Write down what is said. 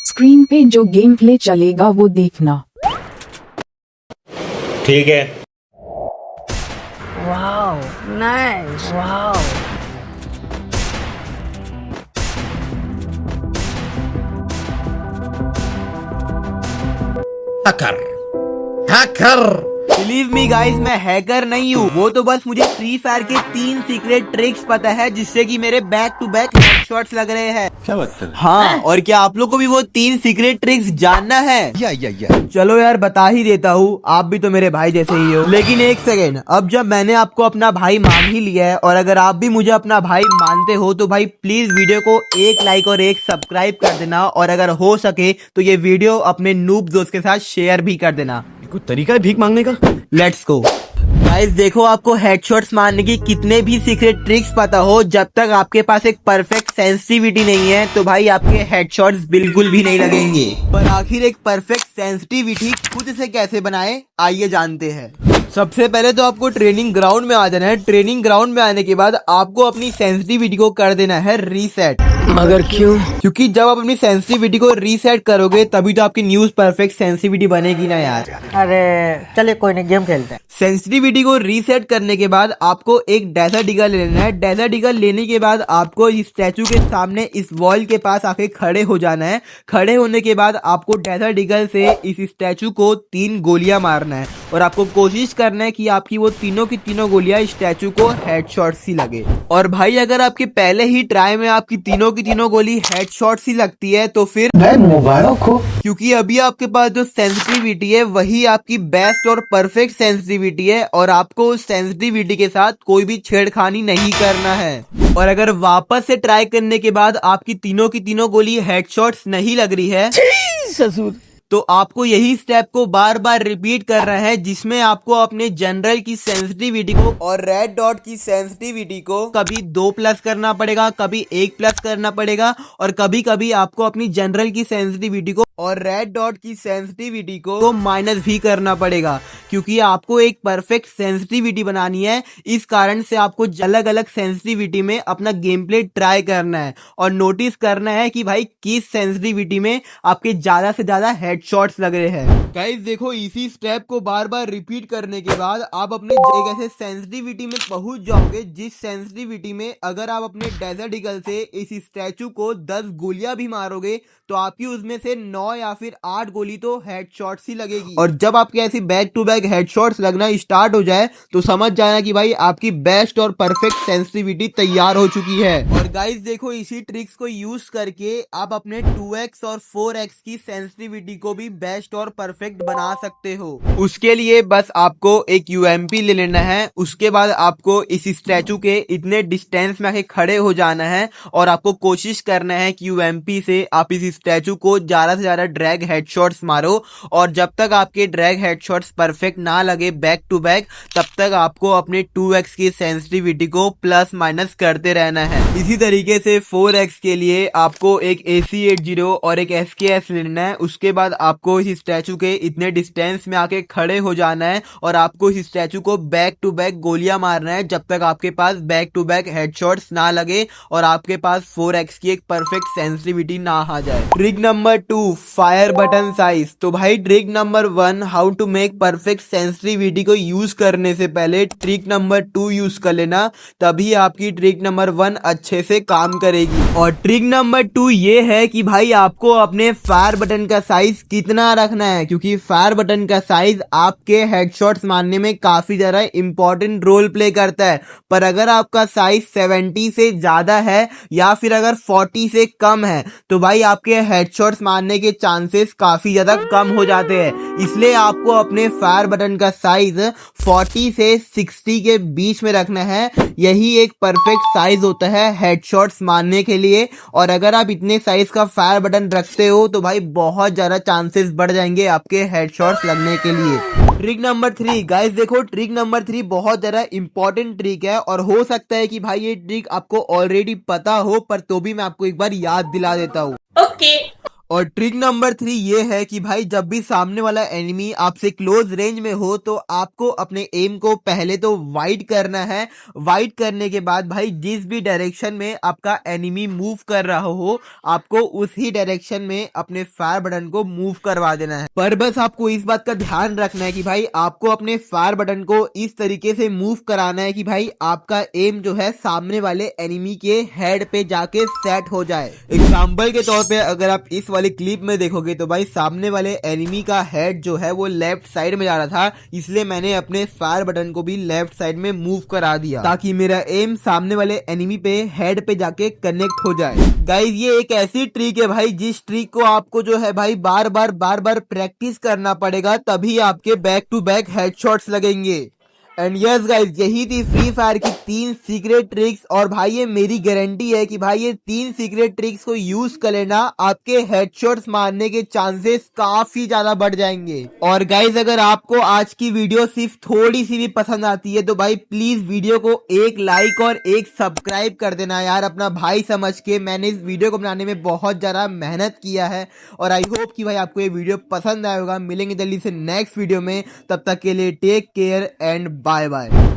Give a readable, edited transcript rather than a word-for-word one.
Screen पे जो game play चलेगा वो देखना। ठीक है। Wow, nice. Wow. Hacker hacker believe me guys, मैं हैकर नहीं हूँ। वो तो बस मुझे फ्री फायर के 3 सीक्रेट ट्रिक्स पता है जिससे कि मेरे बैक टू बैक हेडशॉट्स लग रहे हैं। क्या बात कर हाँ, और क्या आप लोग को भी वो 3 सीक्रेट ट्रिक्स जानना है? या चलो यार बता ही देता हूँ, आप भी तो मेरे भाई जैसे ही हो। लेकिन एक सेकेंड, अब जब मैंने आपको अपना भाई मान ही लिया है और अगर आप भी मुझे अपना भाई मानते हो तो भाई प्लीज वीडियो को एक लाइक और एक सब्सक्राइब कर देना, और अगर हो सके तो ये वीडियो अपने नूब दोस्त के साथ शेयर भी कर देना। कोई तरीका है भीख मांगने का? Let's go guys. देखो, आपको हेडशॉट्स मारने की कितने भी सीक्रेट ट्रिक्स पता हो, जब तक आपके पास एक परफेक्ट सेंसिटिविटी नहीं है तो भाई आपके हेडशॉट्स बिल्कुल भी नहीं लगेंगे। पर आखिर एक परफेक्ट सेंसिटिविटी खुद से कैसे बनाए, आइए जानते हैं। सबसे पहले तो आपको ट्रेनिंग ग्राउंड में आ जाना है। ट्रेनिंग ग्राउंड में आने के बाद आपको अपनी सेंसिटिविटी को कर देना है रीसेट। मगर क्यों? क्योंकि जब आप अपनी सेंसिटिविटी को रीसेट करोगे तभी तो आपकी न्यूज परफेक्ट सेंसिटिविटी बनेगी ना यार। अरे चलिए कोई नहीं, गेम खेलते हैं। सेंसिटिविटी को रीसेट करने के बाद आपको एक डेजर्ट ईगल लेना है। डेजर्ट ईगल लेने के बाद आपको इस स्टैचू के सामने इस वॉल के पास आके खड़े हो जाना है। खड़े होने के बाद आपको डेजर्ट ईगल से इस स्टैचू को 3 गोलियां मारना है और आपको कोशिश करना है कि आपकी वो तीनों की तीनों गोलियां स्टैचू को हेडशॉट सी लगे। और भाई अगर आपके पहले ही ट्राई में आपकी तीनों की तीनों गोली हेडशॉट सी लगती है तो फिर मुबारक हो। क्योंकि अभी आपके पास जो सेंसिटिविटी है वही आपकी बेस्ट और परफेक्ट सेंसिटिविटी है और आपको उस सेंसिटिविटी के साथ कोई भी छेड़खानी नहीं करना है। और अगर वापस से ट्राई करने के बाद आपकी तीनों की तीनों गोली हेडशॉट्स नहीं लग रही है ससुर, तो आपको यही स्टेप को बार बार रिपीट करना है, जिसमें आपको अपने जनरल की सेंसिटिविटी को और रेड डॉट की सेंसिटिविटी को कभी 2 प्लस करना पड़ेगा, कभी 1 प्लस करना पड़ेगा, और कभी कभी आपको अपनी जनरल की सेंसिटिविटी को और रेड डॉट की सेंसिटिविटी को माइनस भी करना पड़ेगा, क्योंकि आपको एक परफेक्ट सेंसिटिविटी बनानी है। इस कारण से आपको अलग अलग सेंसिटिविटी में अपना गेम प्ले ट्राई करना है और नोटिस करना है कि भाई किस सेंसिटिविटी में आपके ज्यादा से ज्यादा हेडशॉट्स लग रहे हैं। गाइस देखो, इसी स्टेप को बार बार रिपीट करने के बाद आप अपने एक ऐसे सेंसिटिविटी में पहुंच जाओगे जिस सेंसिटिविटी में अगर आप अपने डेजर्ट ईगल से इस स्टैचू को 10 गोलियां भी मारोगे तो आपकी उसमें से 9 या फिर 8 गोली तो हेडशॉट्स ही लगेगी। और जब आपके ऐसी बैक टू बैक हेडशॉट्स लगना स्टार्ट हो जाए तो समझ जाना कि भाई आपकी बेस्ट और परफेक्ट सेंसिटिविटी तैयार हो चुकी है। और गाइस देखो, इसी ट्रिक्स को यूज करके आप अपने 2x और 4x की सेंसिटिविटी को भी बेस्ट और परफेक्ट बना सकते हो। उसके लिए बस आपको एक यूएमपी ले लेना है। उसके बाद आपको इस स्टैचू के इतने डिस्टेंस में आके खड़े हो जाना है और आपको कोशिश करना है कि यूएमपी से आप इस स्टैचू को ज्यादा से ज्यादा ड्रैग हेडशॉट्स मारो, और जब तक आपके ड्रैग हेडशॉट्स परफेक्ट ना लगे बैक टू बैक तब तक आपको अपने 2x की सेंसिटिविटी को प्लस माइनस करते रहना है। इसी तरीके से 4x के लिए आपको एक AC-80 और एक SKS लेना है। उसके बाद आपको इस स्टैचू के इतने डिस्टेंस में आके खड़े हो जाना है और आपको इस स्टैचू को बैक टू बैक गोलियां मारना है जब तक आपके पास बैक टू बैक हेडशॉट्स ना लगे और आपके पास 4x की एक परफेक्ट सेंसिटिविटी ना आ जाए। Trick number 2, fire button size. तो भाई trick number 1, how to make perfect sensitivity को यूज करने से पहले ट्रिक नंबर 2 यूज कर लेना, तभी आपकी ट्रिक नंबर 1 अच्छे से काम करेगी। और ट्रिक नंबर 2 ये है कि भाई आपको अपने फायर बटन का साइज कितना रखना है, क्योंकि फायर बटन का साइज आपके हेडशॉट्स मारने में काफी ज्यादा इंपॉर्टेंट रोल प्ले करता है। पर अगर आपका साइज 70 से ज्यादा है या फिर अगर 40 से कम है तो भाई आपके हेडशॉट्स मारने के चांसेस काफी ज्यादा कम हो जाते हैं। इसलिए आपको अपने फायर बटन का साइज 40 से 60 के बीच में रखना है। यही एक परफेक्ट साइज होता है हेडशॉट्स मारने के लिए। और अगर आप इतने साइज का फायर बटन रखते हो तो भाई बहुत ज्यादा चांसेस बढ़ जाएंगे आपके हेडशॉट्स लगने के लिए। ट्रिक नंबर 3 गाइस देखो, ट्रिक नंबर 3 बहुत ज्यादा इंपॉर्टेंट ट्रिक है और हो सकता है कि भाई ये ट्रिक आपको ऑलरेडी पता हो, पर तो भी मैं आपको एक बार याद दिला देता हूँ। ओके। और ट्रिक नंबर 3 ये है कि भाई जब भी सामने वाला एनिमी आपसे क्लोज रेंज में हो तो आपको अपने एम को पहले तो वाइड करना है। वाइड करने के बाद भाई जिस भी डायरेक्शन में आपका एनिमी मूव कर रहा हो आपको उसी डायरेक्शन में अपने फायर बटन को मूव करवा देना है। पर बस आपको इस बात का ध्यान रखना है कि भाई आपको अपने फायर बटन को इस तरीके से मूव कराना है कि भाई आपका एम जो है सामने वाले एनिमी के हेड पे जाके सेट हो जाए। एग्जाम्पल के तौर पे अगर आप इस वाली क्लिप में देखोगे तो भाई सामने वाले एनिमी का हेड जो है वो लेफ्ट साइड में जा रहा था, इसलिए मैंने अपने फायर बटन को भी लेफ्ट साइड में मूव करा दिया ताकि मेरा एम सामने वाले एनिमी पे हेड पे जाके कनेक्ट हो जाए। गाइज ये एक ऐसी ट्रिक है भाई जिस ट्रिक को आपको जो है भाई बार बार प्रैक्टिस करना पड़ेगा, तभी आपके बैक टू बैक हेडशॉट्स लगेंगे। एंड यस गाइज यही थी फ्री फायर की 3 सीक्रेट ट्रिक्स। और भाई ये मेरी गारंटी है कि भाई ये 3 सीक्रेट ट्रिक्स को यूज कर लेना, आपके हेडशॉट्स मारने के चांसेस काफी ज्यादा बढ़ जाएंगे। और गाइज अगर आपको आज की वीडियो सिर्फ थोड़ी सी भी पसंद आती है तो भाई प्लीज वीडियो को एक लाइक और एक सब्सक्राइब कर देना यार, अपना भाई समझ के। मैंने इस वीडियो को बनाने में बहुत ज्यादा मेहनत किया है और आई होप कि भाई आपको ये वीडियो पसंद आएगा। मिलेंगे जल्दी से नेक्स्ट वीडियो में, तब तक के लिए take care and bye bye.